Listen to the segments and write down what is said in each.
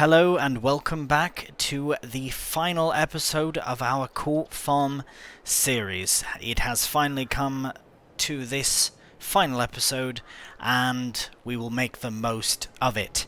Hello and welcome back to the final episode of our Court Farm series. It has finally come to this final episode and we will make the most of it.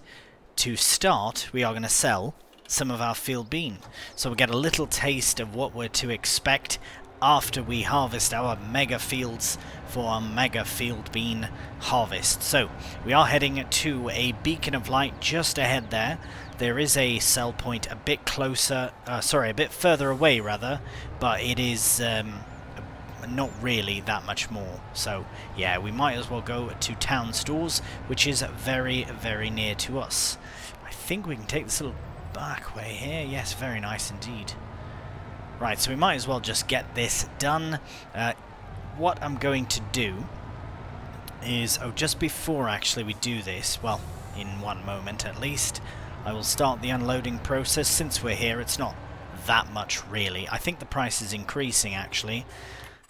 To start, we are going to sell some of our field bean. So we'll get a little taste of what we're to expect after we harvest our mega fields for our mega field bean harvest. So we are heading to a beacon of light just ahead there. There is a sell point a bit closer, a bit further away rather, but it is not really that much more. So yeah, we might as well go to town stores, which is very, very near to us. I think we can take this little back way here. Yes, very nice indeed. Right, so we might as well just get this done. What I'm going to do is, just before actually we do this, well, in one moment at least, I will start the unloading process. Since we're here, it's not that much really. I think the price is increasing actually.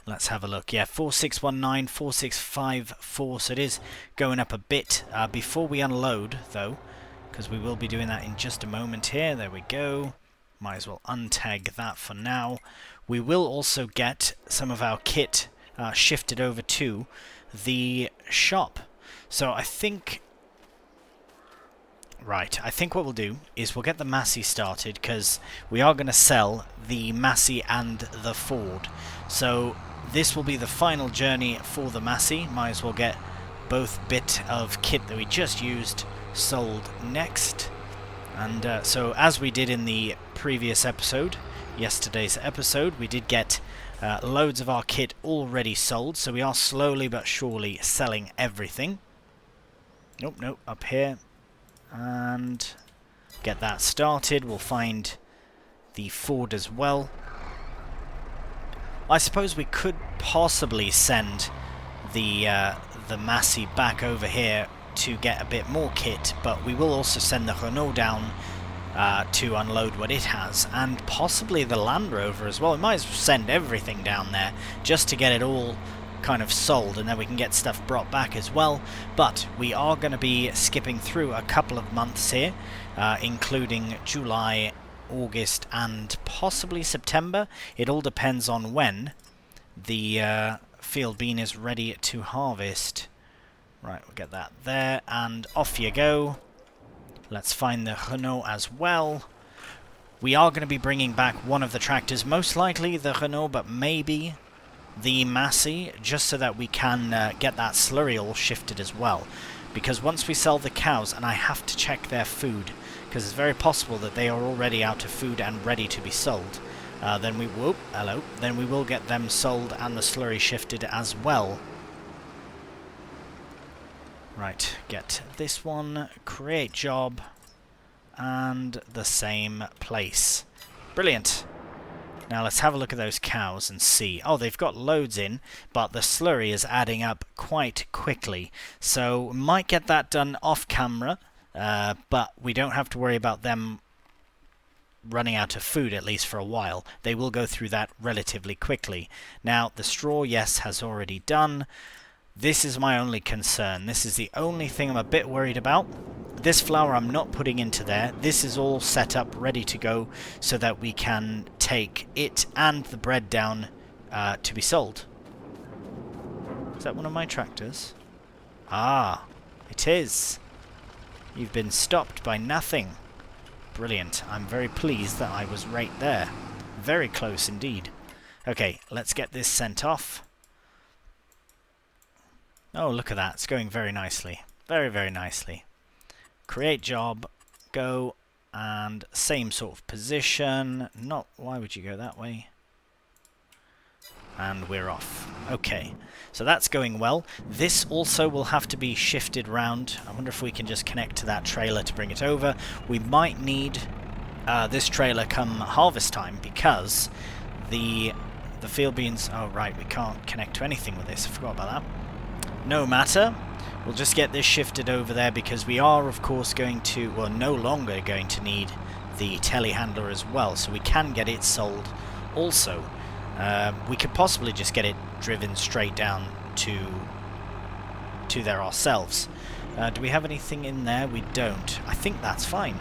Let's have a look. Yeah, 4619, 4654, so it is going up a bit. Before we unload though, because we will be doing that in just a moment here. There we go. Might as well untag that for now. We will also get some of our kit shifted over to the shop. So I think... Right, I think what we'll do is we'll get the Massey started, because we are going to sell the Massey and the Ford. So this will be the final journey for the Massey. Might as well get both bit of kit that we just used sold next. And so as we did in the previous episode, yesterday's episode, we did get loads of our kit already sold, so we are slowly but surely selling everything. Nope, up here. And get that started. We'll find the Ford as well. I suppose we could possibly send the Massey back over here to get a bit more kit, but we will also send the Renault down to unload what it has, and possibly the Land Rover as well. We might as well send everything down there just to get it all kind of sold, and then we can get stuff brought back as well. But we are going to be skipping through a couple of months here, including July, August and possibly September. It all depends on when the field bean is ready to harvest. Right, we'll get that there, and off you go. Let's find the Renault as well. We are going to be bringing back one of the tractors, most likely the Renault, but maybe the Massey, just so that we can get that slurry all shifted as well. Because once we sell the cows, and I have to check their food, because it's very possible that they are already out of food and ready to be sold, then we will get them sold and the slurry shifted as well. Right, get this one, create job, and the same place. Brilliant. Now let's have a look at those cows and see. Oh, they've got loads in, but the slurry is adding up quite quickly. So we might get that done off camera, but we don't have to worry about them running out of food, at least for a while. They will go through that relatively quickly. Now, the straw, yes, has already done. This is my only concern. This is the only thing I'm a bit worried about. This flour I'm not putting into there. This is all set up, ready to go, so that we can take it and the bread down to be sold. Is that one of my tractors? Ah, it is. You've been stopped by nothing. Brilliant. I'm very pleased that I was right there. Very close indeed. Okay, let's get this sent off. Oh, look at that. It's going very nicely. Very, very nicely. Create job. Go. And same sort of position. Not... Why would you go that way? And we're off. Okay. So that's going well. This also will have to be shifted round. I wonder if we can just connect to that trailer to bring it over. We might need this trailer come harvest time, because the field beans... Oh, right. We can't connect to anything with this. I forgot about that. No matter, we'll just get this shifted over there, because we are of course going to, well, no longer going to need the telehandler as well, so we can get it sold also. We could possibly just get it driven straight down to there ourselves. Do we have anything in there? We don't. I think that's fine.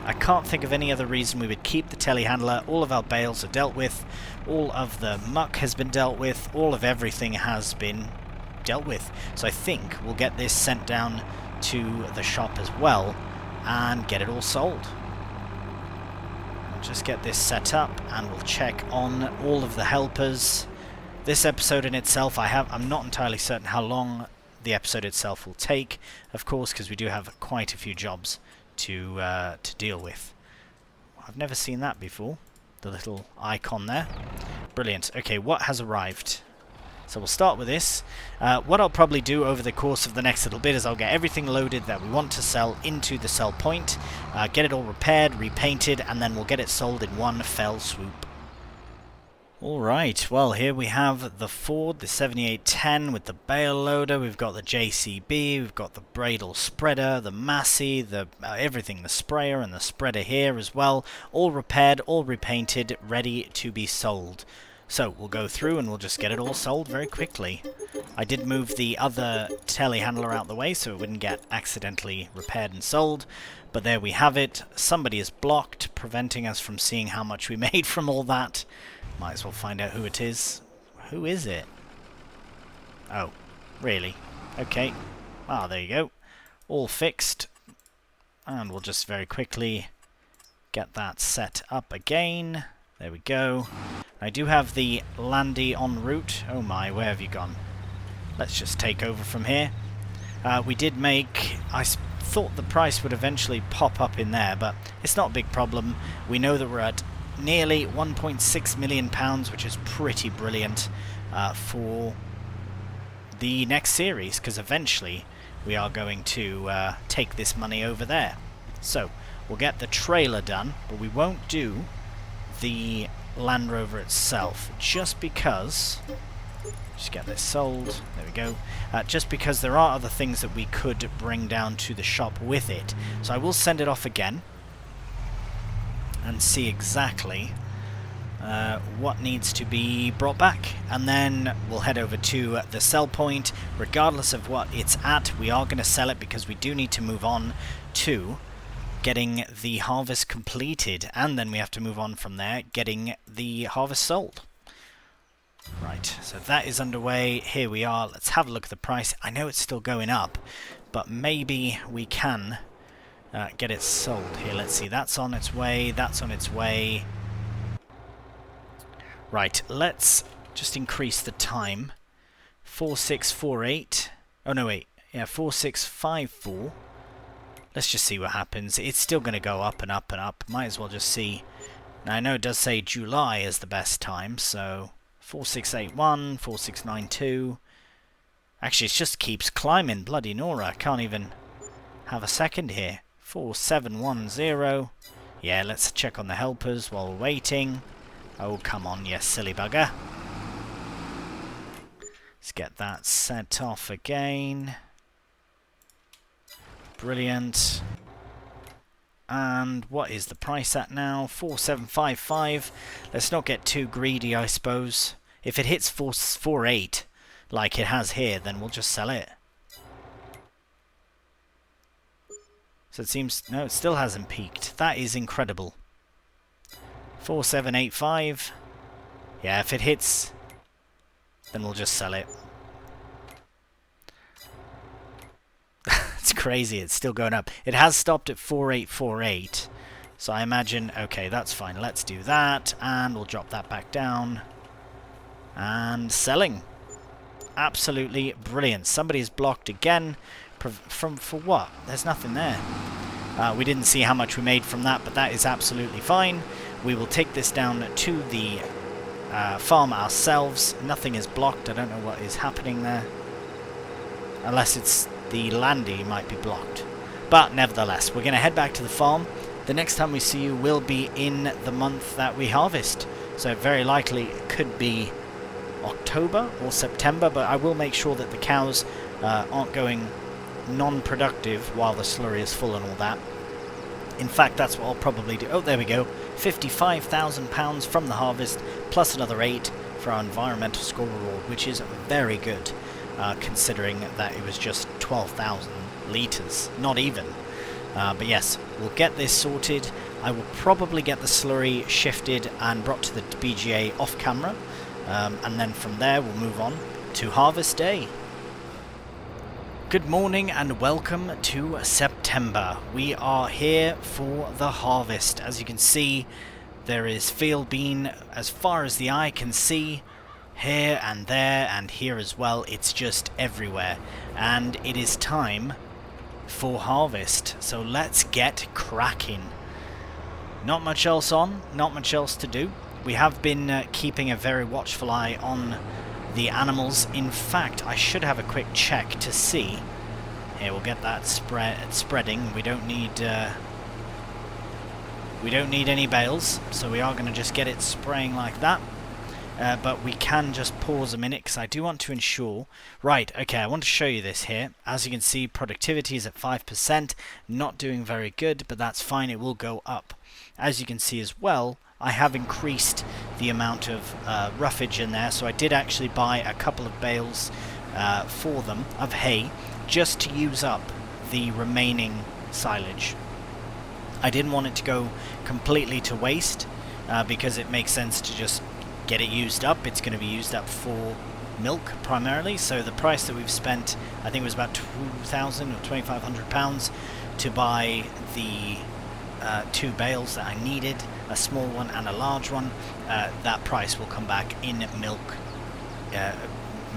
I can't think of any other reason we would keep the telehandler. All of our bales are dealt with, all of the muck has been dealt with, all of everything has been dealt with. So I think we'll get this sent down to the shop as well and get it all sold. We'll just get this set up and we'll check on all of the helpers. This episode in itself, I'm not entirely certain how long the episode itself will take, of course, because we do have quite a few jobs to deal with. I've never seen that before, the little icon there. Brilliant. Okay, what has arrived? So we'll start with this. What I'll probably do over the course of the next little bit is I'll get everything loaded that we want to sell into the sell point, get it all repaired, repainted, and then we'll get it sold in one fell swoop. Alright, well here we have the Ford, the 7810 with the bale loader, we've got the JCB, we've got the Bradle spreader, the Massey, the everything, the sprayer and the spreader here as well, all repaired, all repainted, ready to be sold. So we'll go through and we'll just get it all sold very quickly. I did move the other telehandler out the way so it wouldn't get accidentally repaired and sold, but there we have it. Somebody is blocked, preventing us from seeing how much we made from all that. Might as well find out who it is. Who is it? Oh, really? Okay. Ah, there you go. All fixed. And we'll just very quickly get that set up again. There we go. I do have the Landy en route. Oh my, where have you gone? Let's just take over from here. We did make... I thought the price would eventually pop up in there, but it's not a big problem. We know that we're at nearly £1.6 million, which is pretty brilliant for the next series, because eventually we are going to take this money over there. So we'll get the trailer done, but we won't do the Land Rover itself, just because... Just get this sold. There we go. Just because there are other things that we could bring down to the shop with it. So I will send it off again and see exactly what needs to be brought back, and then we'll head over to the sell point. Regardless of what it's at, we are going to sell it because we do need to move on to getting the harvest completed, and then we have to move on from there, getting the harvest sold. Right, so that is underway. Here we are. Let's have a look at the price. I know it's still going up, but maybe we can get it sold here. Let's see, that's on its way, that's on its way. Right, let's just increase the time. 4648. Oh no, wait. Yeah, 4654. Let's just see what happens. It's still going to go up and up and up. Might as well just see. Now I know it does say July is the best time, so 4681, 4692. Actually, it just keeps climbing. Bloody Nora, I can't even have a second here. 4710. Yeah, let's check on the helpers while we're waiting. Oh, come on, you silly bugger. Let's get that set off again. Brilliant. And what is the price at now? 4755. Let's not get too greedy, I suppose. If it hits 448, like it has here, then we'll just sell it. So it seems... No, it still hasn't peaked. That is incredible. 4785. Yeah, if it hits, then we'll just sell it. It's crazy, it's still going up. It has stopped at 4848. So I imagine, okay, that's fine. Let's do that, and we'll drop that back down. And selling. Absolutely brilliant. Somebody's blocked again. For what? There's nothing there. We didn't see how much we made from that, but that is absolutely fine. We will take this down to the farm ourselves. Nothing is blocked. I don't know what is happening there. Unless it's the Landy might be blocked. But nevertheless, we're going to head back to the farm. The next time we see you will be in the month that we harvest. So very likely it could be October or September, but I will make sure that the cows aren't going non-productive while the slurry is full and all that. In fact, that's what I'll probably do. Oh, there we go. £55,000 from the harvest, plus another 8 for our environmental score reward, which is very good, considering that it was just 12,000 litres. Not even. But yes, we'll get this sorted. I will probably get the slurry shifted and brought to the BGA off camera, and then from there we'll move on to harvest day. Good morning and welcome to September. We are here for the harvest. As you can see, there is field bean as far as the eye can see, here and there and here as well. It's just everywhere, and it is time for harvest. So let's get cracking. Not much else on, not much else to do. We have been keeping a very watchful eye on the animals. In fact, I should have a quick check to see. Here, we'll get that spreading. We don't need any bales, so we are going to just get it spraying like that. But we can just pause a minute because I do want to ensure. Right, okay, I want to show you this here. As you can see, productivity is at 5%, not doing very good, but that's fine, it will go up. As you can see as well, I have increased the amount of roughage in there, so I did actually buy a couple of bales for them of hay, just to use up the remaining silage. I didn't want it to go completely to waste, because it makes sense to just get it used up. It's going to be used up for milk primarily, so the price that we've spent, I think it was about £2,000 or £2,500 to buy the 2 bales that I needed, a small one and a large one. That price will come back in milk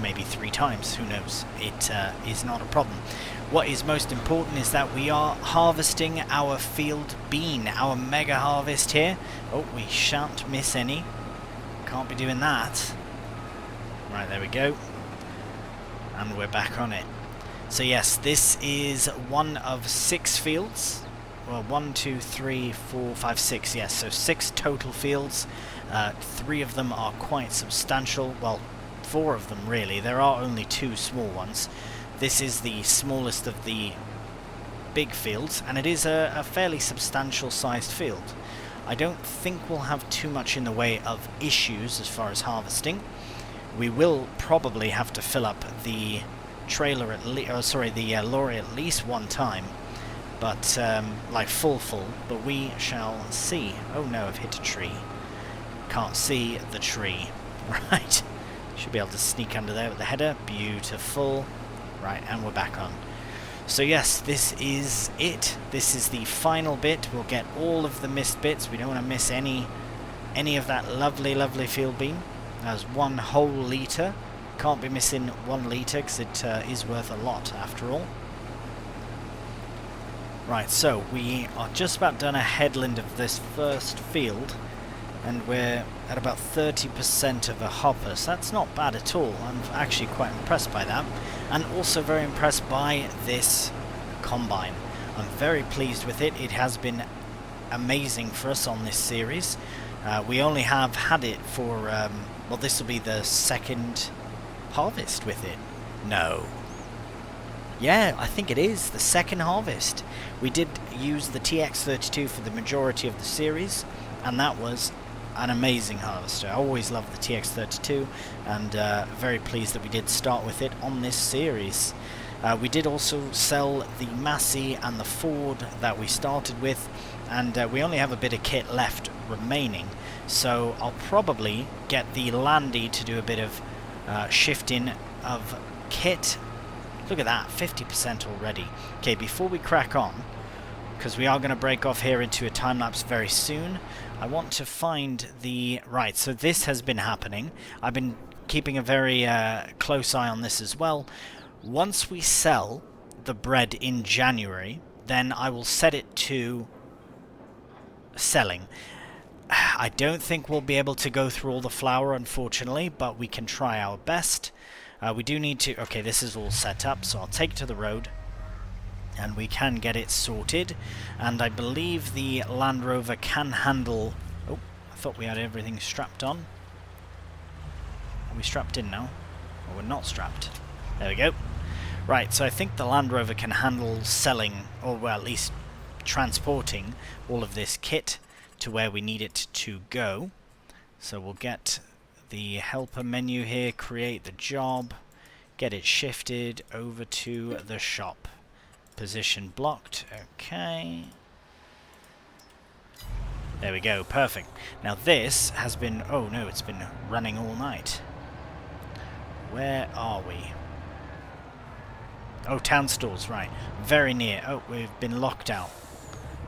maybe 3 times, who knows. It is not a problem. What is most important is that we are harvesting our field bean, our mega harvest here. Oh, we shan't miss any. Can't be doing that. Right, there we go. And we're back on it. So yes, this is one of 6 fields. Well, 1, 2, 3, 4, 5, 6, yes, so 6 total fields. 3 of them are quite substantial. Well, 4 of them really. There are only 2 small ones. This is the smallest of the big fields, and it is a fairly substantial sized field. I don't think we'll have too much in the way of issues as far as harvesting. We will probably have to fill up the trailer the lorry at least one time, but like full, but we shall see. Oh no, I've hit a tree. Can't see the tree. Right. Should be able to sneak under there with the header. Beautiful. Right, and we're back on. So yes, this is it. This is the final bit. We'll get all of the missed bits. We don't want to miss any of that lovely, lovely field bean. That's 1 whole litre. Can't be missing 1 litre because it is worth a lot after all. Right, so we are just about done a headland of this first field, and we're at about 30% of a hopper, so that's not bad at all. I'm actually quite impressed by that, and also very impressed by this combine. I'm very pleased with it. It has been amazing for us on this series. We only have had it for, well, this will be the 2nd harvest with it. No. Yeah, I think it is the 2nd harvest. We did use the TX32 for the majority of the series, and that was an amazing harvester. I always loved the TX32, and very pleased that we did start with it on this series. We did also sell the Massey and the Ford that we started with, and we only have a bit of kit left remaining, so I'll probably get the Landy to do a bit of shifting of kit. Look at that, 50% already. Okay, before we crack on, because we are going to break off here into a time-lapse very soon, I want to find the... Right, so this has been happening. I've been keeping a very close eye on this as well. Once we sell the bread in January, then I will set it to selling. I don't think we'll be able to go through all the flour, unfortunately, but we can try our best. We do need to... Okay, this is all set up, so I'll take it to the road, and we can get it sorted. And I believe the Land Rover can handle... Oh, I thought we had everything strapped on. Are we strapped in now? Or we're not strapped. There we go. Right, so I think the Land Rover can handle selling, or well, at least transporting all of this kit to where we need it to go. So we'll get the helper menu here, create the job, get it shifted over to the shop. Position blocked. Okay. There we go. Perfect. Now this has been... Oh no, it's been running all night. Where are we? Oh, town stalls, right. Very near. Oh, we've been locked out.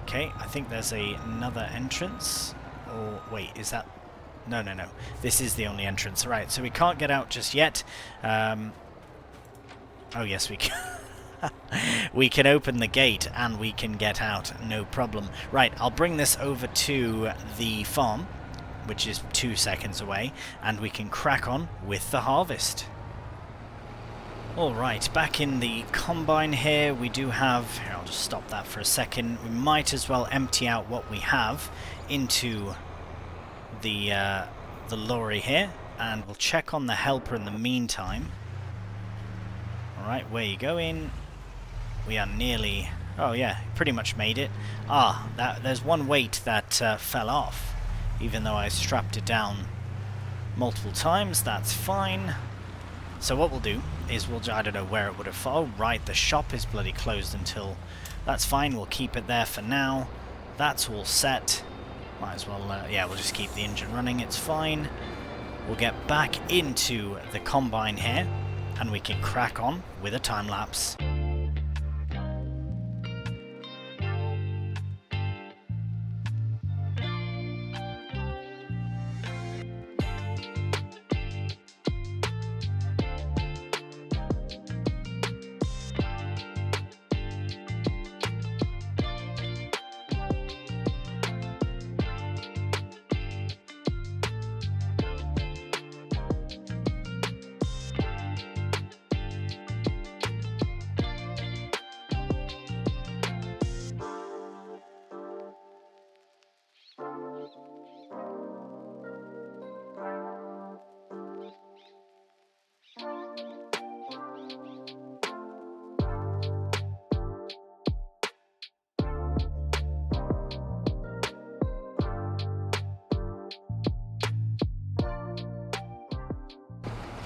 Okay, I think there's another entrance. Or, wait, is that... No, no, no. This is the only entrance. Right, so we can't get out just yet. Oh, yes, we can. We can open the gate and we can get out. No problem. Right, I'll bring this over to the farm, which is 2 seconds away, and we can crack on with the harvest. Alright, back in the combine here, we do have... Here, I'll just stop that for a second. We might as well empty out what we have into the lorry here, and we'll check on the helper in the meantime. Alright, where you going? We are nearly... Oh yeah, pretty much made it. Ah, there's one weight that fell off, even though I strapped it down multiple times. That's fine. So what we'll do is I don't know where it would have fallen. Oh, right, the shop is bloody closed until... That's fine, we'll keep it there for now. That's all set. Might as well, yeah, we'll just keep the engine running, it's fine. We'll get back into the combine here, and we can crack on with a time lapse.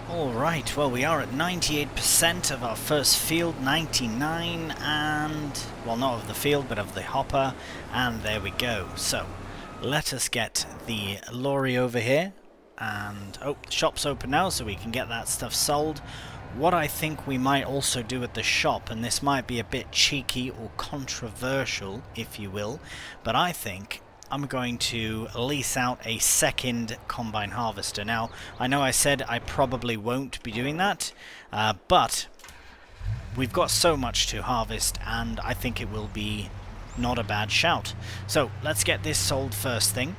Alright, well we are at 98% of our first field, 99, and, well not of the field but of the hopper, and there we go. So, let us get the lorry over here, and, oh, the shop's open now so we can get that stuff sold. What I think we might also do at the shop, and this might be a bit cheeky or controversial, if you will, but I think I'm going to lease out a second combine harvester. Now, I know I said I probably won't be doing that, but we've got so much to harvest, and I think it will be not a bad shout. So, let's get this sold first thing.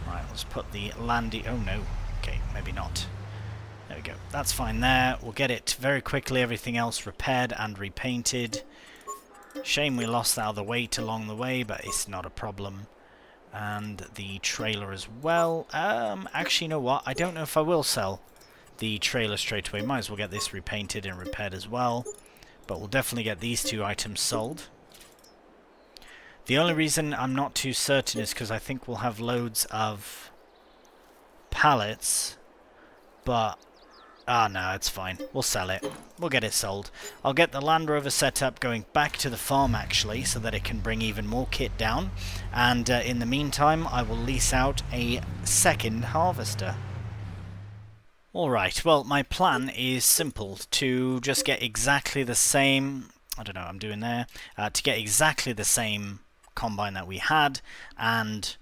Right, let's put the landy... Oh no, okay, maybe not. There we go, that's fine there. We'll get it very quickly, everything else repaired and repainted. Shame we lost out of the weight along the way, but it's not a problem. And the trailer as well. Actually, you know what? I don't know if I will sell the trailer straight away. Might as well get this repainted and repaired as well. But we'll definitely get these two items sold. The only reason I'm not too certain is because I think we'll have loads of pallets. But... ah, no, it's fine. We'll sell it. We'll get it sold. I'll get the Land Rover set up going back to the farm, actually, so that it can bring even more kit down. And in the meantime, I will lease out a second harvester. Alright, well, my plan is simple. To just get exactly the same... I don't know what I'm doing there. To get exactly the same combine that we had, and...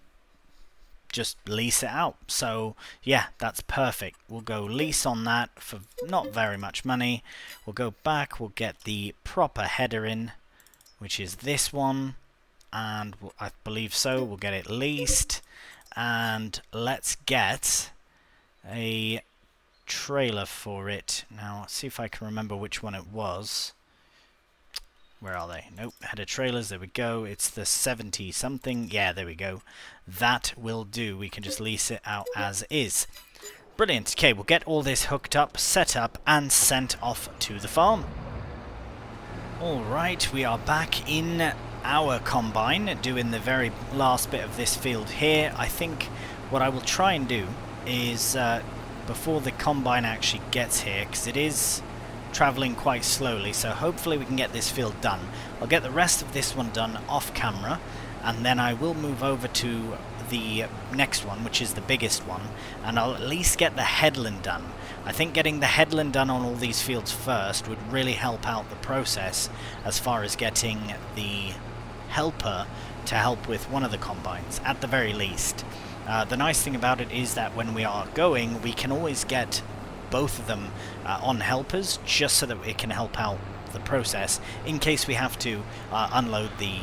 just lease it out. So yeah, that's perfect. We'll go lease on that for not very much money. We'll go back, we'll get the proper header in, which is this one, and I believe so. We'll get it leased, and let's get a trailer for it. Now let's see if I can remember which one it was. Where are they? Nope, header trailers, there we go. It's the 70 something. Yeah, there we go. That will do. We can just lease it out as is. Brilliant. Okay, we'll get all this hooked up, set up, and sent off to the farm. Alright, we are back in our combine, doing the very last bit of this field here. I think what I will try and do is, before the combine actually gets here, because it is traveling quite slowly, so hopefully we can get this field done. I'll get the rest of this one done off camera, and then I will move over to the next one, which is the biggest one, and I'll at least get the headland done. I think getting the headland done on all these fields first would really help out the process as far as getting the helper to help with one of the combines, at the very least. The nice thing about it is that when we are going, we can always get both of them on helpers, just so that it can help out the process in case we have to unload the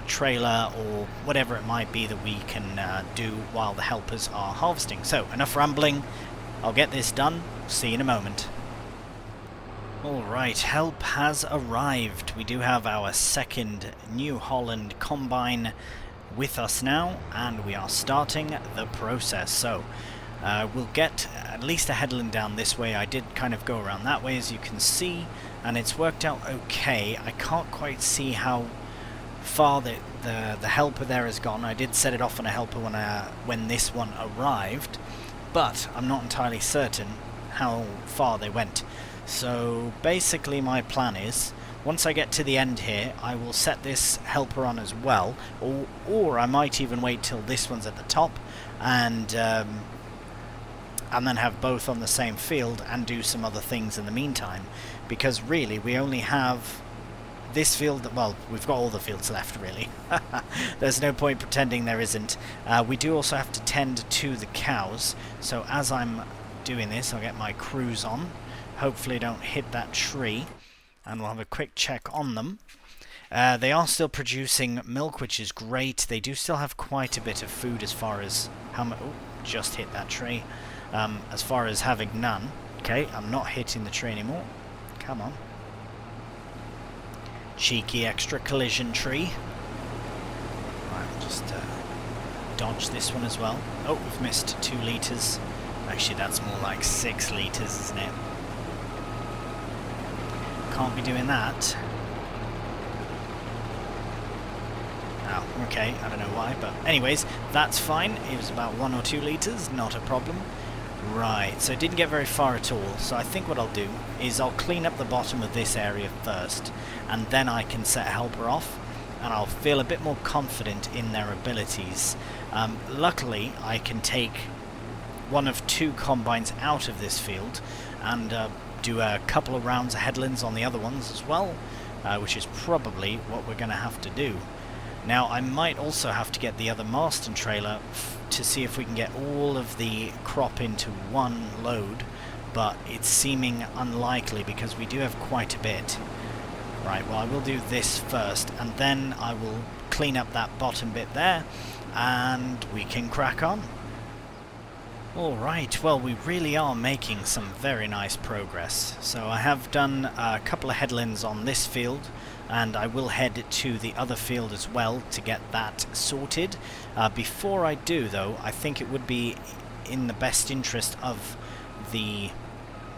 trailer or whatever it might be that we can do while the helpers are harvesting. So, enough rambling, I'll get this done, see you in a moment. Alright, help has arrived. We do have our second New Holland combine with us now, and we are starting the process. So, we'll get at least a headland down this way. I did kind of go around that way, as you can see, and it's worked out okay. I can't quite see how far the helper there has gone. I did set it off on a helper when this one arrived, but I'm not entirely certain how far they went. So basically my plan is, once I get to the end here, I will set this helper on as well, or I might even wait till this one's at the top, and then have both on the same field and do some other things in the meantime, because really we only have this field. Well, we've got all the fields left, really. There's no point pretending there isn't. We do also have to tend to the cows, so as I'm doing this, I'll get my cruise on. Hopefully don't hit that tree, and we'll have a quick check on them. They are still producing milk, which is great. They do still have quite a bit of food as far as how much... Oh, just hit that tree. As far as having none. Okay, I'm not hitting the tree anymore. Come on. Cheeky extra collision tree. Right, we'll just dodge this one as well. Oh, we've missed 2 litres. Actually, that's more like 6 litres, isn't it? Can't be doing that. Oh, okay, I don't know why, but anyways, that's fine. It was about 1 or 2 litres, not a problem. Right, so it didn't get very far at all, so I think what I'll do is I'll clean up the bottom of this area first, and then I can set a helper off, and I'll feel a bit more confident in their abilities. Luckily, I can take one of 2 combines out of this field, and do a couple of rounds of headlands on the other ones as well, which is probably what we're going to have to do. Now, I might also have to get the other Marston trailer to see if we can get all of the crop into one load, but it's seeming unlikely because we do have quite a bit. Right, well, I will do this first, and then I will clean up that bottom bit there, and we can crack on. Alright, well, we really are making some very nice progress. So I have done a couple of headlands on this field, and I will head to the other field as well to get that sorted. Before I do, though, I think it would be in the best interest of the,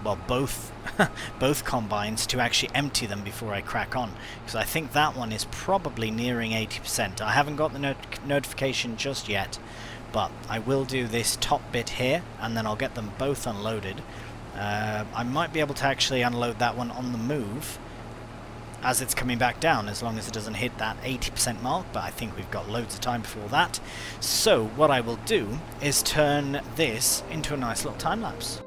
well, both combines to actually empty them before I crack on, because I think that one is probably nearing 80%. I haven't got the notification just yet, but I will do this top bit here, and then I'll get them both unloaded. I might be able to actually unload that one on the move as it's coming back down, as long as it doesn't hit that 80% mark, but I think we've got loads of time before that. So what I will do is turn this into a nice little time lapse.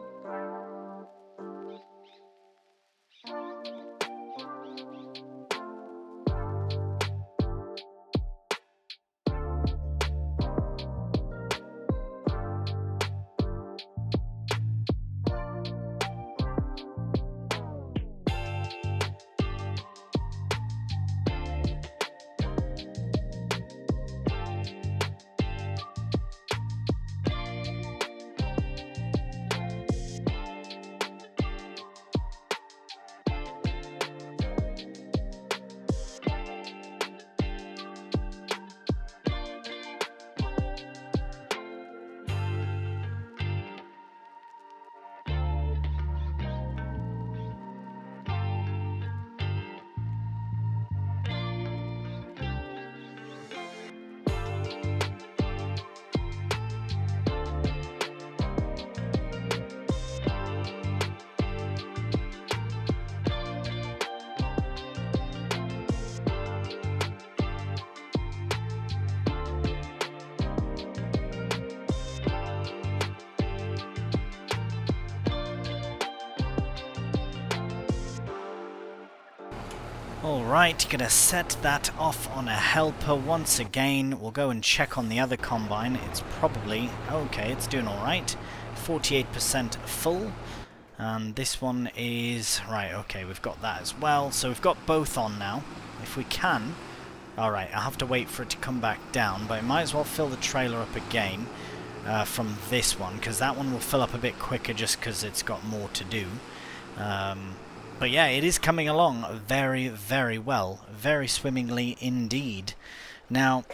Alright, gonna set that off on a helper once again. We'll go and check on the other combine. It's probably... okay, it's doing alright. 48% full. And this one is... right, okay, we've got that as well. So we've got both on now. If we can... alright, I'll have to wait for it to come back down, but I might as well fill the trailer up again from this one, because that one will fill up a bit quicker just because it's got more to do. But yeah, it is coming along very, very well. Very swimmingly indeed. Now,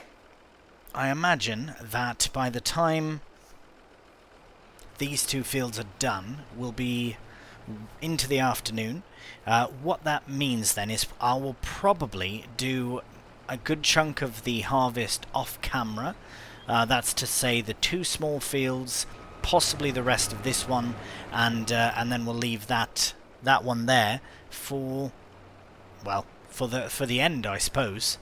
I imagine that by the time these two fields are done, we'll be into the afternoon. What that means then is I will probably do a good chunk of the harvest off camera. That's to say the two small fields, possibly the rest of this one, and then we'll leave that one there for, well, for the end, I suppose.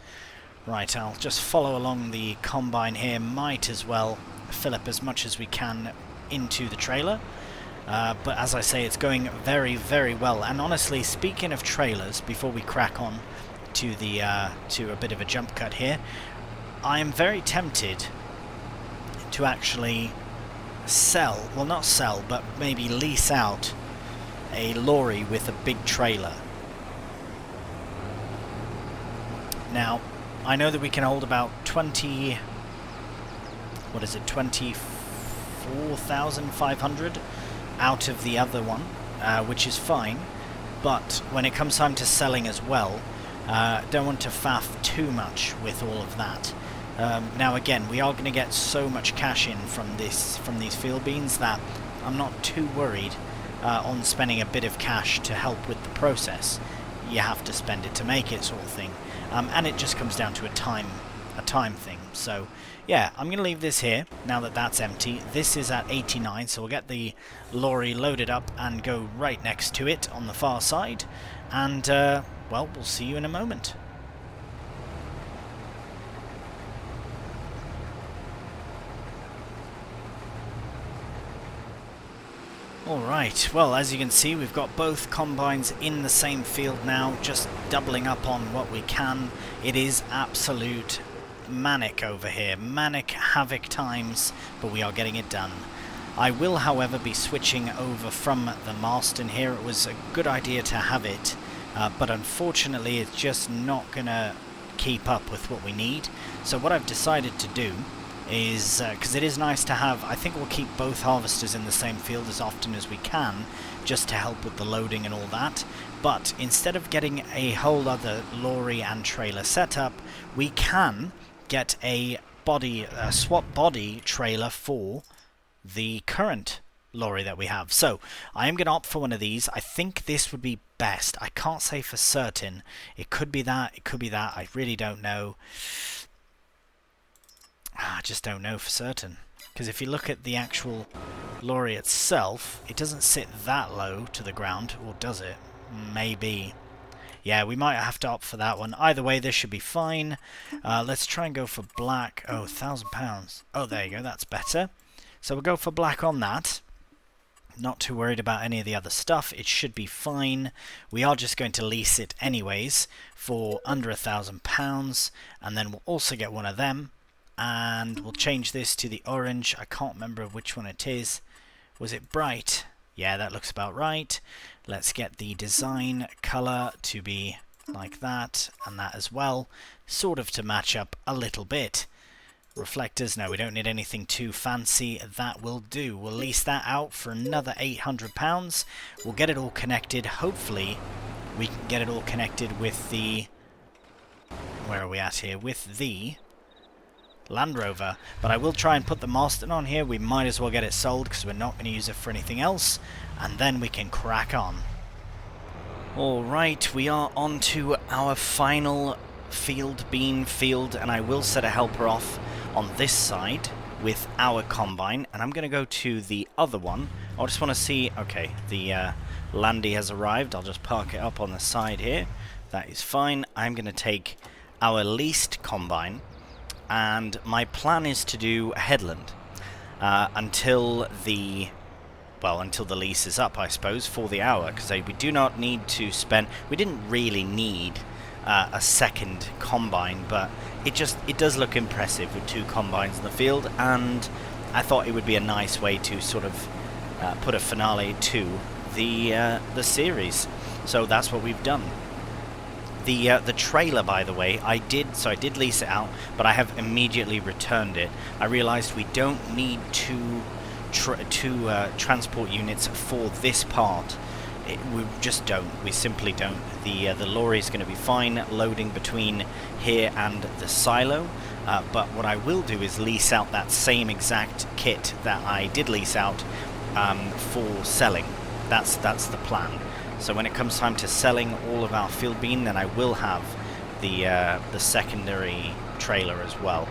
Right, I'll just follow along the combine here. Might as well fill up as much as we can into the trailer. But as I say, it's going very, very well. And honestly, speaking of trailers, before we crack on to the to a bit of a jump cut here, I am very tempted to actually sell, well, not sell, but maybe lease out a lorry with a big trailer. Now, I know that we can hold about 20, what is it, 24,500 out of the other one, which is fine, but when it comes time to selling as well, don't want to faff too much with all of that. Now again, we are going to get so much cash in from these field beans that I'm not too worried on spending a bit of cash to help with the process. You have to spend it to make it, sort of thing. And it just comes down to a time thing. So yeah, I'm going to leave this here now that that's empty. This is at 89, so we'll get the lorry loaded up and go right next to it on the far side. And well, we'll see you in a moment. Alright, well, as you can see, we've got both combines in the same field now, just doubling up on what we can. It is absolute manic over here, manic havoc times, but we are getting it done. I will, however, be switching over from the Marston here. It was a good idea to have it, but unfortunately it's just not going to keep up with what we need. So what I've decided to do is, because it is nice to have, I think we'll keep both harvesters in the same field as often as we can, just to help with the loading and all that. But instead of getting a whole other lorry and trailer setup, we can get a swap body trailer for the current lorry that we have. So I am going to opt for one of these. I think this would be best. I can't say for certain. It could be that, it could be that. I really don't know. I just don't know for certain, because if you look at the actual lorry itself, it doesn't sit that low to the ground, or does it? Maybe. Yeah, we might have to opt for that one. Either way, this should be fine. Let's try and go for black. Oh, £1,000. Oh, there you go, that's better. So we'll go for black on that. Not too worried about any of the other stuff. It should be fine. We are just going to lease it anyways for under £1,000, and then we'll also get one of them. And we'll change this to the orange. I can't remember which one it is. Was it bright? Yeah, that looks about right. Let's get the design color to be like that, and that as well, sort of to match up a little bit. Reflectors, no, we don't need anything too fancy. That will do. We'll lease that out for another £800. We'll get it all connected. Hopefully we can get it all connected with the, where are we at here, with the Land Rover. But I will try and put the Marston on here. We might as well get it sold because we're not going to use it for anything else, and then we can crack on. Alright, we are on to our final bean field, and I will set a helper off on this side with our combine, and I'm going to go to the other one. I just want to see, okay, the Landy has arrived. I'll just park it up on the side here. That is fine. I'm going to take our leased combine, and my plan is to do a headland until the lease is up, I suppose, for the hour, because we do not need to spend, we didn't really need a second combine, but it does look impressive with 2 combines in the field, and I thought it would be a nice way to sort of put a finale to the series. So that's what we've done. The trailer, by the way, I did lease it out, but I have immediately returned it. I realized we don't need two transport units for this part. We just don't. We simply don't. The lorry is going to be fine loading between here and the silo, but what I will do is lease out that same exact kit that I did lease out for selling. That's the plan. So when it comes time to selling all of our field bean, then I will have the secondary trailer as well.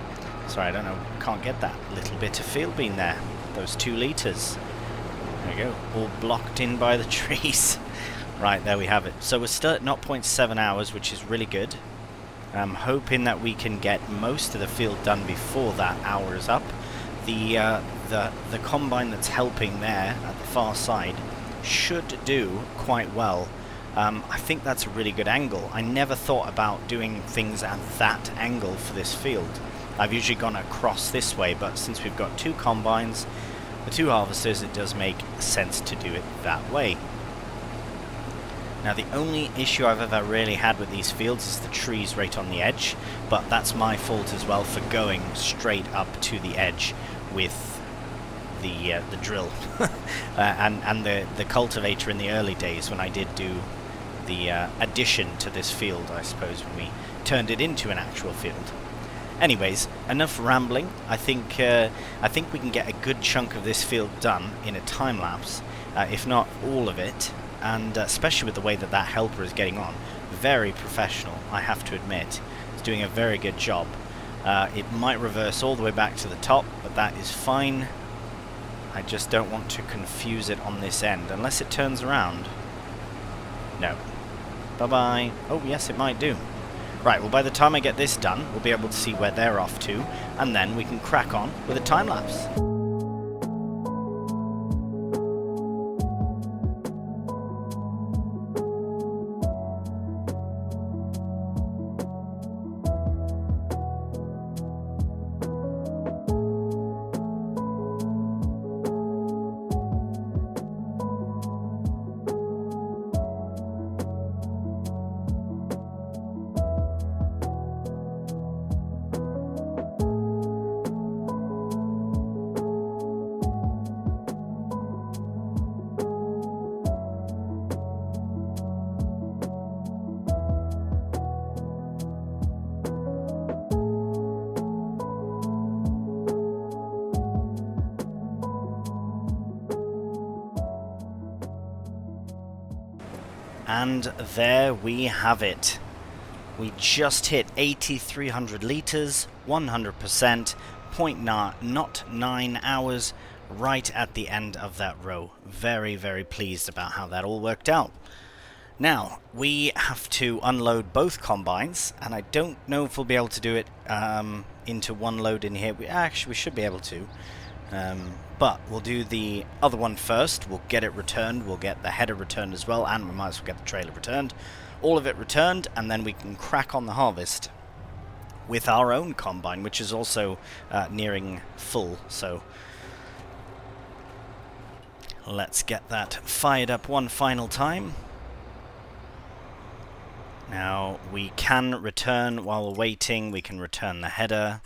Sorry, I don't know, can't get that little bit of field bean there. Those 2 litres. There we go, all blocked in by the trees. Right, there we have it. So we're still at 0.7 hours, which is really good. I'm hoping that we can get most of the field done before that hour is up. The combine that's helping there at the far side should do quite well. I think that's a really good angle. I never thought about doing things at that angle for this field. I've usually gone across this way, but since we've got 2 combines, the 2 harvesters, it does make sense to do it that way. Now the only issue I've ever really had with these fields is the trees right on the edge, but that's my fault as well for going straight up to the edge with the drill and the cultivator in the early days when I did do the addition to this field, I suppose, when we turned it into an actual field. Anyways, enough rambling. I think we can get a good chunk of this field done in a time lapse, if not all of it, and especially with the way that helper is getting on. Very professional, I have to admit. It's doing a very good job. It might reverse all the way back to the top, but that is fine. I just don't want to confuse it on this end, unless it turns around. No. Bye-bye. Oh, yes, it might do. Right, well, by the time I get this done, we'll be able to see where they're off to, and then we can crack on with a time-lapse. And there we have it. We just hit 8,300 litres, 100%, 0.9 hours, right at the end of that row. Very, very pleased about how that all worked out. Now, we have to unload both combines, and I don't know if we'll be able to do it into one load in here. We should be able to. But we'll do the other one first. We'll get it returned. We'll get the header returned as well, and we might as well get the trailer returned. All of it returned, and then we can crack on the harvest with our own combine, which is also nearing full. So let's get that fired up one final time. Now we can return while we're waiting. We can return the header.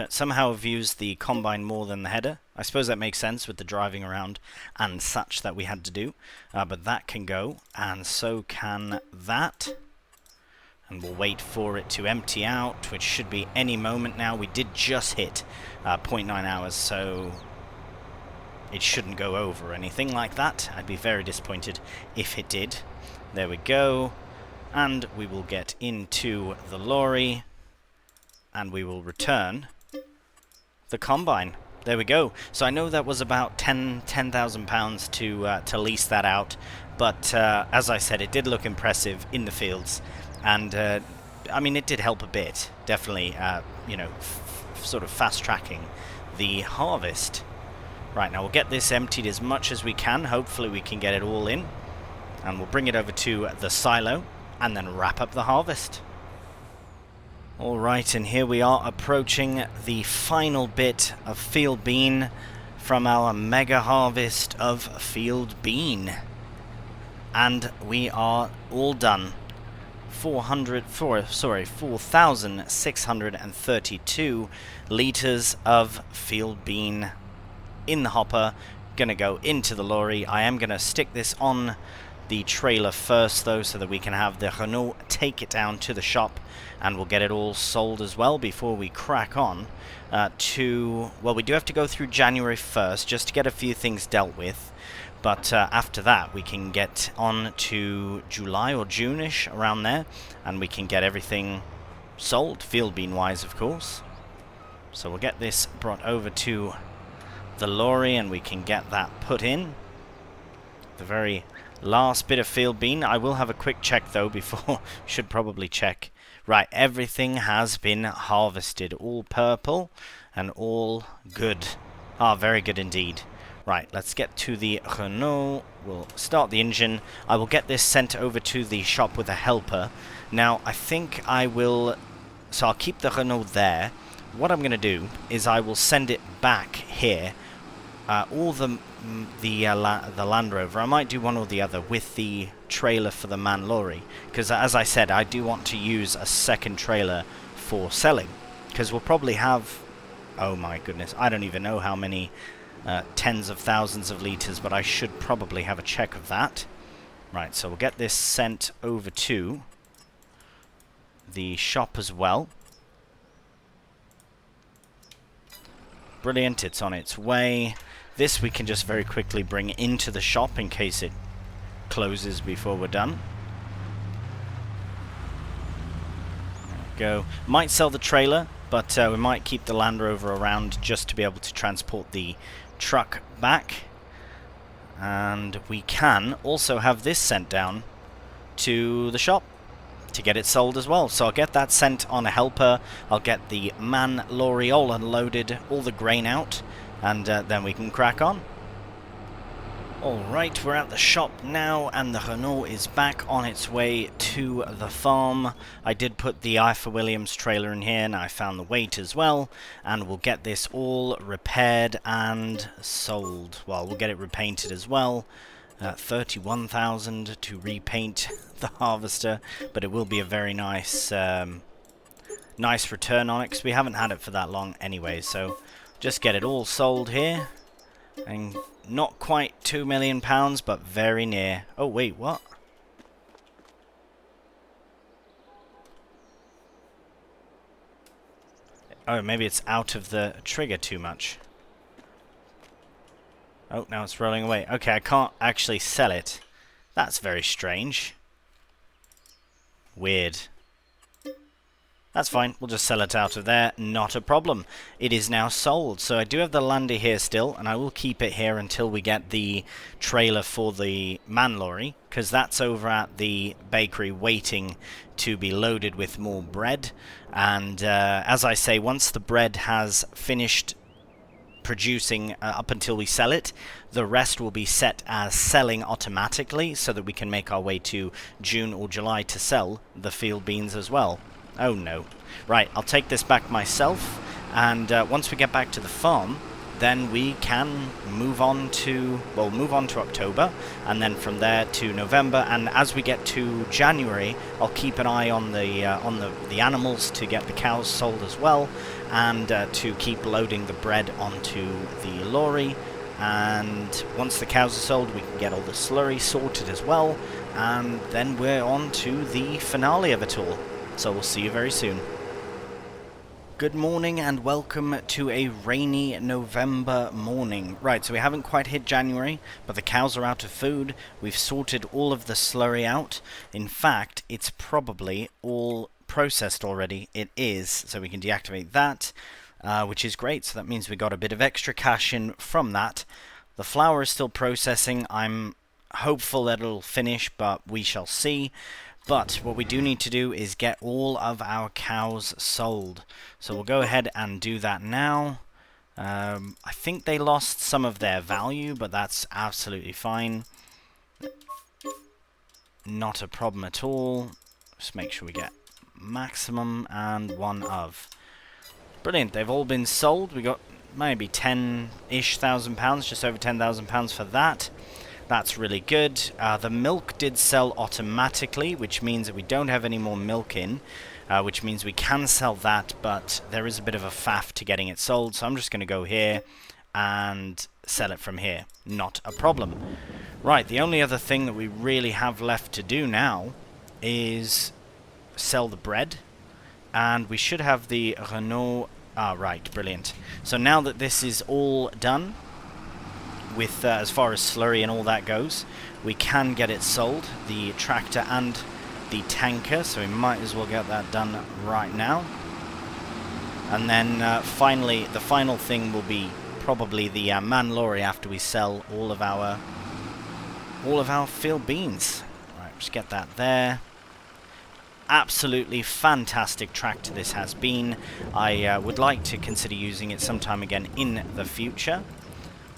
Somehow I've used the combine more than the header. I suppose that makes sense with the driving around and such that we had to do, but that can go, and so can that. And we'll wait for it to empty out, which should be any moment now. We did just hit 0.9 hours, so it shouldn't go over or anything like that. I'd be very disappointed if it did. There we go, and we will get into the lorry, and we will return the combine. There we go. So I know that was about £10,000 to lease that out, but as I said, it did look impressive in the fields, and I mean, it did help a bit. Definitely, you know, sort of fast tracking the harvest. Right, now we'll get this emptied as much as we can. Hopefully we can get it all in, and we'll bring it over to the silo, and then wrap up the harvest. Alright, and here we are approaching the final bit of field bean from our mega harvest of field bean. And we are all done. 4,632 litres of field bean in the hopper. Gonna go into the lorry. I am gonna stick this on the trailer first though, so that we can have the Renault take it down to the shop, and we'll get it all sold as well before we crack on well, we do have to go through January 1st just to get a few things dealt with, but after that we can get on to July or June-ish, around there, and we can get everything sold, field bean wise of course. So we'll get this brought over to the lorry and we can get that put in. The very last bit of field bean. I will have a quick check though before, should probably check. Right, everything has been harvested, all purple and all good. Ah, very good indeed. Right, let's get to the Renault. We'll start the engine. I will get this sent over to the shop with a helper. Now, I think I will... So I'll keep the Renault there. What I'm going to do is I will send it back here. All the Land Rover. I might do one or the other with the trailer for the man lorry. Because as I said, I do want to use a second trailer for selling. Because we'll probably have... Oh my goodness, I don't even know how many... tens of thousands of litres, but I should probably have a check of that. Right, so we'll get this sent over to the shop as well. Brilliant, it's on its way. This we can just very quickly bring into the shop in case it closes before we're done. There we go. Might sell the trailer, but we might keep the Land Rover around just to be able to transport the truck back. And we can also have this sent down to the shop to get it sold as well. So I'll get that sent on a helper. I'll get the man lorry all unloaded, all the grain out, and then we can crack on. Alright, we're at the shop now, and the Renault is back on its way to the farm. I did put the Arthur Williams trailer in here, and I found the weight as well, and we'll get this all repaired and sold. Well, we'll get it repainted as well. 31,000 to repaint the harvester, but it will be a very nice nice return on it, because we haven't had it for that long anyway. So just get it all sold here, and not quite £2 million, but very near. Oh wait, what? Oh, maybe it's out of the trigger too much. Oh, now it's rolling away. Okay, I can't actually sell it. That's very strange. Weird. That's fine. We'll just sell it out of there. Not a problem. It is now sold. So I do have the Lander here still, and I will keep it here until we get the trailer for the man lorry, because that's over at the bakery waiting to be loaded with more bread. And as I say, once the bread has finished producing up until we sell it, the rest will be set as selling automatically, so that we can make our way to June or July to sell the field beans as well. Oh no. Right, I'll take this back myself, and once we get back to the farm, then we can move on to, well, move on to October, and then from there to November. And as we get to January, I'll keep an eye on the animals to get the cows sold as well, and to keep loading the bread onto the lorry. And once the cows are sold, we can get all the slurry sorted as well, and then we're on to the finale of it all. So we'll see you very soon. Good morning and welcome to a rainy November morning. Right, so we haven't quite hit January, but the cows are out of food. We've sorted all of the slurry out. In fact, it's probably all processed already. It is, so we can deactivate that, which is great. So that means we got a bit of extra cash in from that. The flour is still processing. I'm hopeful that it'll finish, but we shall see. But what we do need to do is get all of our cows sold. So we'll go ahead and do that now. I think they lost some of their value, but that's absolutely fine. Not a problem at all. Just make sure we get maximum and one of. Brilliant, they've all been sold. We got maybe 10-ish thousand pounds, just over 10,000 pounds for that. That's really good. The milk did sell automatically, which means that we don't have any more milk in, which means we can sell that, but there is a bit of a faff to getting it sold, so I'm just going to go here and sell it from here. Not a problem. Right, the only other thing that we really have left to do now is sell the bread, and we should have the Renault. Right, brilliant. So now that this is all done with as far as slurry and all that goes, we can get it sold, the tractor and the tanker, so we might as well get that done right now. And then finally, the final thing will be probably the man lorry after we sell all of our field beans. Right, just get that there. Absolutely fantastic tractor this has been. I would like to consider using it sometime again in the future.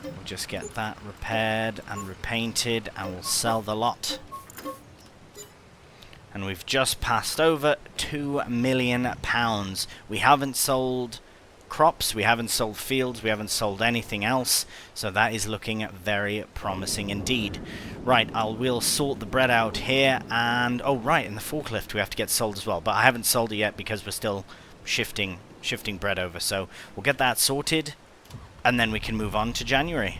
We'll just get that repaired and repainted and we'll sell the lot. And we've just passed over £2 million. We haven't sold crops, we haven't sold fields, we haven't sold anything else, so that is looking very promising indeed. Right, we'll sort the bread out here, and oh right, and the forklift we have to get sold as well, but I haven't sold it yet because we're still shifting bread over, so we'll get that sorted and then we can move on to January.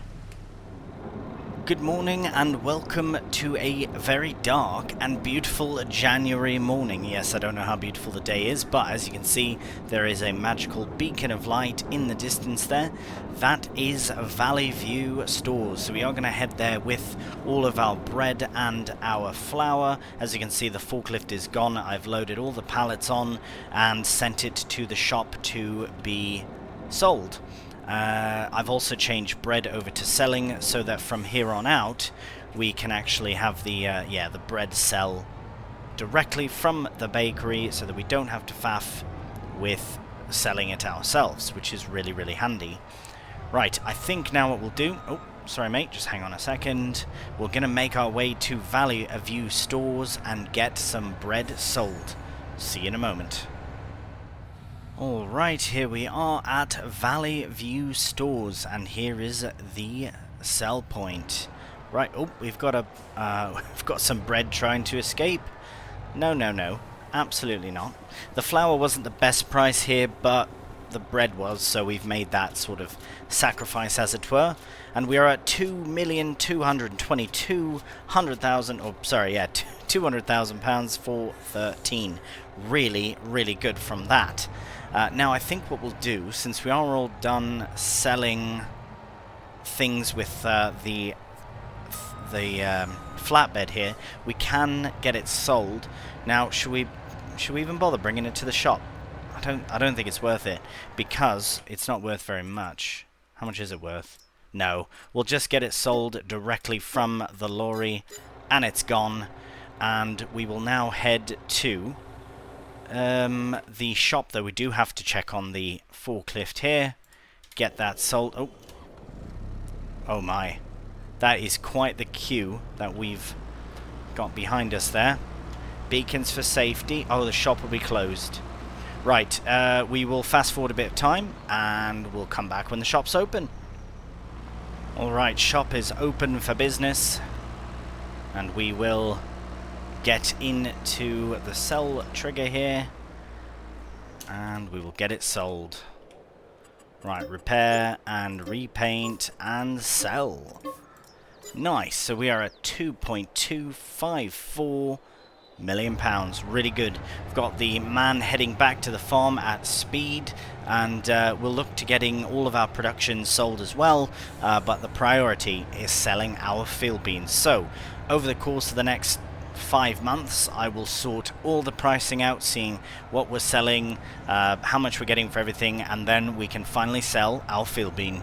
Good morning and welcome to a very dark and beautiful January morning. Yes, I don't know how beautiful the day is, but as you can see, there is a magical beacon of light in the distance there. That is Valley View Stores. So we are going to head there with all of our bread and our flour. As you can see, the forklift is gone. I've loaded all the pallets on and sent it to the shop to be sold. I've also changed bread over to selling so that from here on out we can actually have the bread sell directly from the bakery so that we don't have to faff with selling it ourselves, which is really, really handy. Right, I think now what we'll do... Oh, sorry mate, just hang on a second. We're going to make our way to Valley View Stores and get some bread sold. See you in a moment. Alright, here we are at Valley View Stores, and here is the sell point. Right, oh, we've got some bread trying to escape. No, absolutely not. The flour wasn't the best price here, but the bread was, so we've made that sort of sacrifice, as it were. And we are at 200,000 pounds for 13. Really, really good from that. Now I think what we'll do, since we are all done selling things with the flatbed here, we can get it sold. Now, should we even bother bringing it to the shop? I don't think it's worth it, because it's not worth very much. How much is it worth? No, we'll just get it sold directly from the lorry, and it's gone. And we will now head to the shop, though we do have to check on the forklift here. Get that sold. Oh my. That is quite the queue that we've got behind us there. Beacons for safety. Oh, the shop will be closed. Right, we will fast forward a bit of time and we'll come back when the shop's open. Alright, shop is open for business, and we will get into the sell trigger here and we will get it sold. Right, repair and repaint and sell. Nice, so we are at £2.254 million. Really good. We've got the man heading back to the farm at speed, and we'll look to getting all of our production sold as well, but the priority is selling our field beans. So over the course of the next 5 months I will sort all the pricing out, seeing what we're selling, how much we're getting for everything, and then we can finally sell our field bean.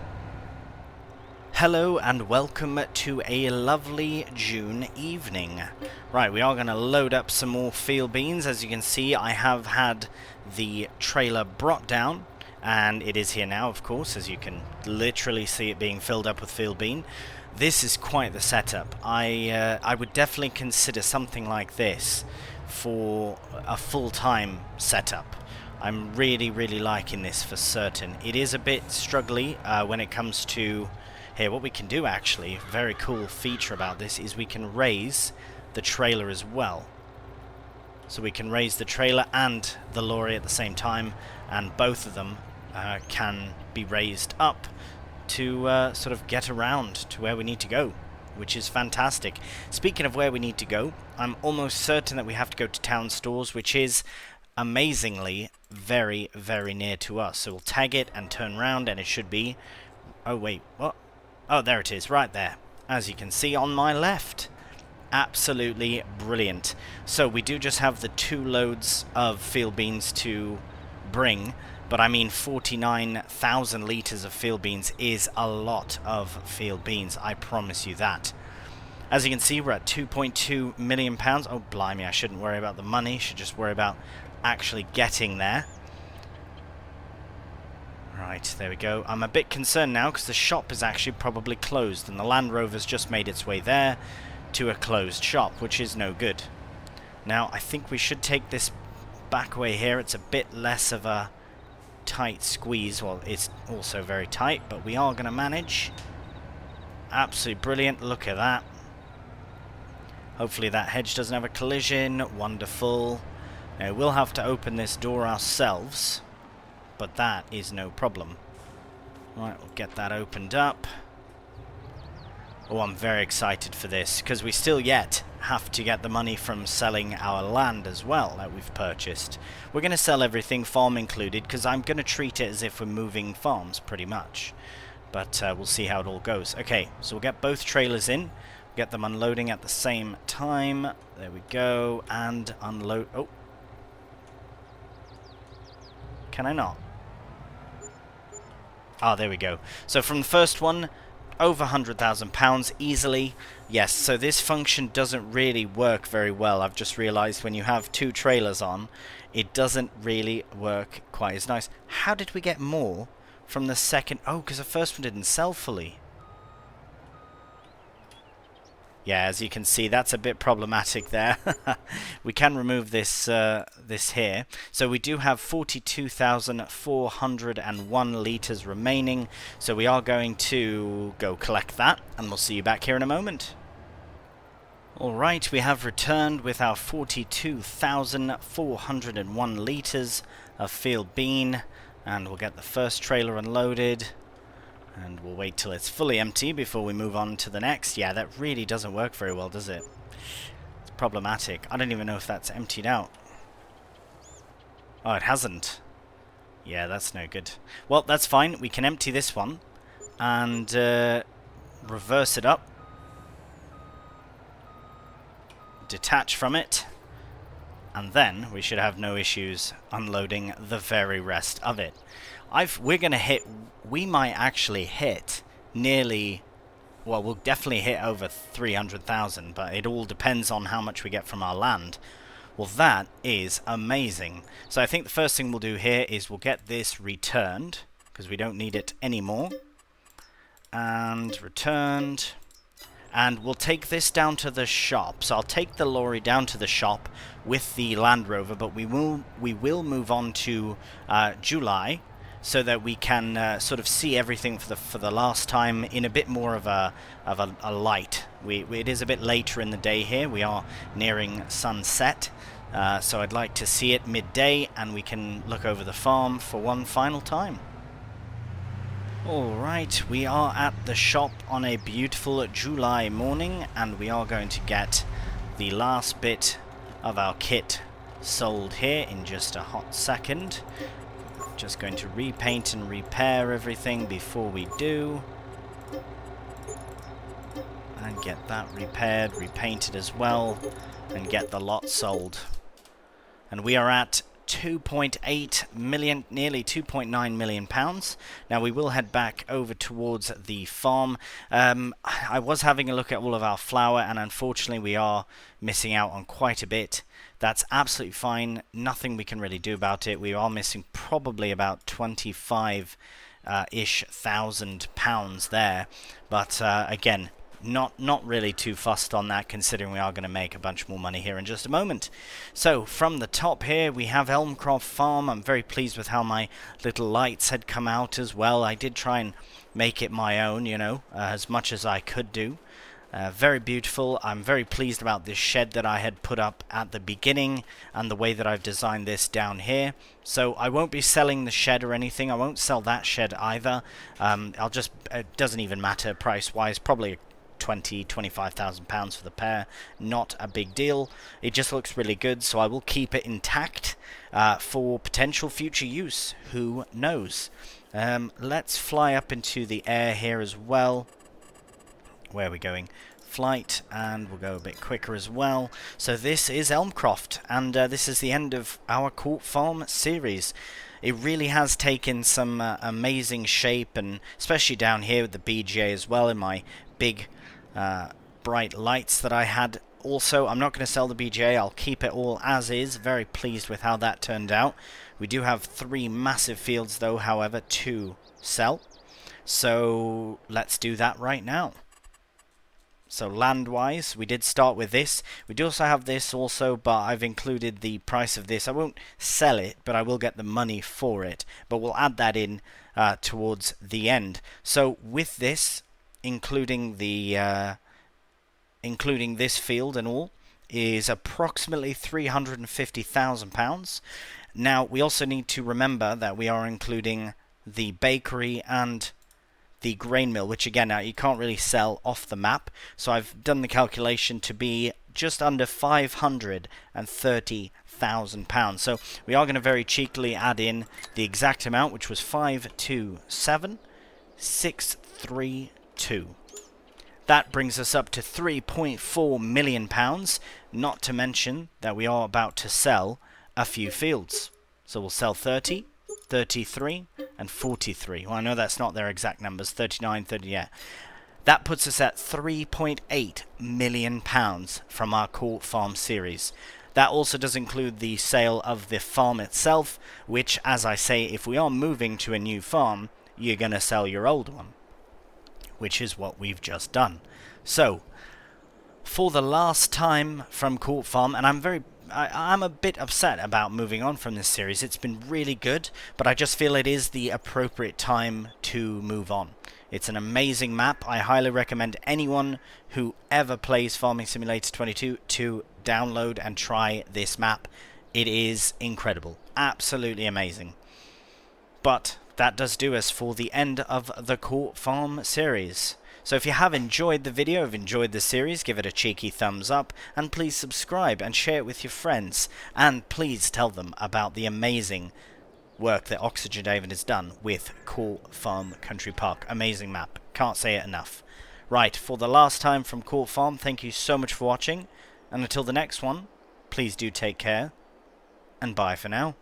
Hello and welcome to a lovely June evening. Right, we are going to load up some more field beans. As you can see, I have had the trailer brought down, and it is here now, of course, as you can literally see it being filled up with field bean. This is quite the setup. I would definitely consider something like this for a full-time setup. I'm really, really liking this for certain. It is a bit struggly when it comes to... Here, what we can do actually, very cool feature about this, is we can raise the trailer as well. So we can raise the trailer and the lorry at the same time, and both of them can be raised up to sort of get around to where we need to go, which is fantastic. Speaking of where we need to go, I'm almost certain that we have to go to town stores, which is amazingly very, very near to us. So we'll tag it and turn around, and it should be... Oh, wait, what? Oh, there it is, right there. As you can see on my left. Absolutely brilliant. So we do just have the 2 loads of field beans to bring, but I mean 49,000 litres of field beans is a lot of field beans, I promise you that. As you can see, we're at £2.2 million. Oh, blimey, I shouldn't worry about the money, should just worry about actually getting there. Right, there we go. I'm a bit concerned now because the shop is actually probably closed, and the Land Rover's just made its way there to a closed shop, which is no good. Now, I think we should take this back way here. It's a bit less of a tight squeeze. Well, it's also very tight, but we are going to manage. Absolutely brilliant. Look at that. Hopefully that hedge doesn't have a collision. Wonderful. Now, we'll have to open this door ourselves, but that is no problem. Right, we'll get that opened up. Oh, I'm very excited for this, because we still yet have to get the money from selling our land as well that we've purchased. We're going to sell everything, farm included, because I'm going to treat it as if we're moving farms, pretty much. But we'll see how it all goes. Okay, so we'll get both trailers in, get them unloading at the same time. There we go, and unload... Oh. Can I not? Ah, there we go. So from the first one... over £100,000 easily. Yes, so this function doesn't really work very well. I've just realized when you have 2 trailers on, it doesn't really work quite as nice. How did we get more from the second? Oh, because the first one didn't sell fully. Yeah, as you can see, that's a bit problematic there. We can remove this this here. So we do have 42,401 litres remaining. So we are going to go collect that, and we'll see you back here in a moment. Alright, we have returned with our 42,401 litres of field bean, and we'll get the first trailer unloaded. And we'll wait till it's fully empty before we move on to the next. Yeah, that really doesn't work very well, does it? It's problematic. I don't even know if that's emptied out. Oh, it hasn't. Yeah, that's no good. Well, that's fine. We can empty this one and reverse it up. Detach from it. And then we should have no issues unloading the very rest of it. We're going to hit... We might actually hit nearly... Well, we'll definitely hit over 300,000, but it all depends on how much we get from our land. Well, that is amazing. So I think the first thing we'll do here is we'll get this returned, because we don't need it anymore. And returned. And we'll take this down to the shop. So I'll take the lorry down to the shop with the Land Rover, but we will move on to July, so that we can sort of see everything for the last time in a bit more of a light. It is a bit later in the day here. We are nearing sunset, so I'd like to see it midday, and we can look over the farm for one final time. Alright, we are at the shop on a beautiful July morning, and we are going to get the last bit of our kit sold here in just a hot second. Just going to repaint and repair everything before we do. And get that repaired, repainted as well, and get the lot sold. And we are at 2.8 million, nearly 2.9 million pounds. Now we will head back over towards the farm. I was having a look at all of our flour, and unfortunately we are missing out on quite a bit. That's absolutely fine. Nothing we can really do about it. We are missing probably about 25-ish thousand pounds there. But again, not really too fussed on that, considering we are going to make a bunch more money here in just a moment. So from the top here we have Elmcroft Farm. I'm very pleased with how my little lights had come out as well. I did try and make it my own, you know, as much as I could do. Very beautiful. I'm very pleased about this shed that I had put up at the beginning and the way that I've designed this down here. So I won't be selling the shed or anything. I won't sell that shed either. I'll just, it doesn't even matter price wise, probably 25,000 pounds for the pair. Not a big deal. It just looks really good, so I will keep it intact for potential future use. Who knows? Let's fly up into the air here as well. Where are we going? Flight, and we'll go a bit quicker as well. So this is Elmcroft, and this is the end of our Court Farm series. It really has taken some amazing shape, and especially down here with the BGA as well, in my big bright lights that I had. Also, I'm not going to sell the BGA, I'll keep it all as is. Very pleased with how that turned out. We do have 3 massive fields though, however, to sell. So let's do that right now. So land-wise, we did start with this. We do also have this also, but I've included the price of this. I won't sell it, but I will get the money for it. But we'll add that in towards the end. So with this, including the including this field and all, is approximately £350,000. Now we also need to remember that we are including the bakery and the grain mill, which again now you can't really sell off the map, so I've done the calculation to be just under £530,000. So we are going to very cheekily add in the exact amount, which was 527,632. That brings us up to £3.4 million, not to mention that we are about to sell a few fields. So we'll sell 30, 33 and 43. Well, I know that's not their exact numbers, 39, 30, yeah. That puts us at £3.8 million from our Court Farm series. That also does include the sale of the farm itself, which, as I say, if we are moving to a new farm, you're going to sell your old one, which is what we've just done. So, for the last time from Court Farm, and I'm a bit upset about moving on from this series. It's been really good, but I just feel it is the appropriate time to move on. It's an amazing map. I highly recommend anyone who ever plays Farming Simulator 22 to download and try this map. It is incredible. Absolutely amazing. But that does do us for the end of the Court Farm series. So if you have enjoyed the video, have enjoyed the series, give it a cheeky thumbs up, and please subscribe and share it with your friends, and please tell them about the amazing work that Oxygen David has done with Court Farm Country Park. Amazing map. Can't say it enough. Right, for the last time from Court Farm, thank you so much for watching, and until the next one, please do take care, and bye for now.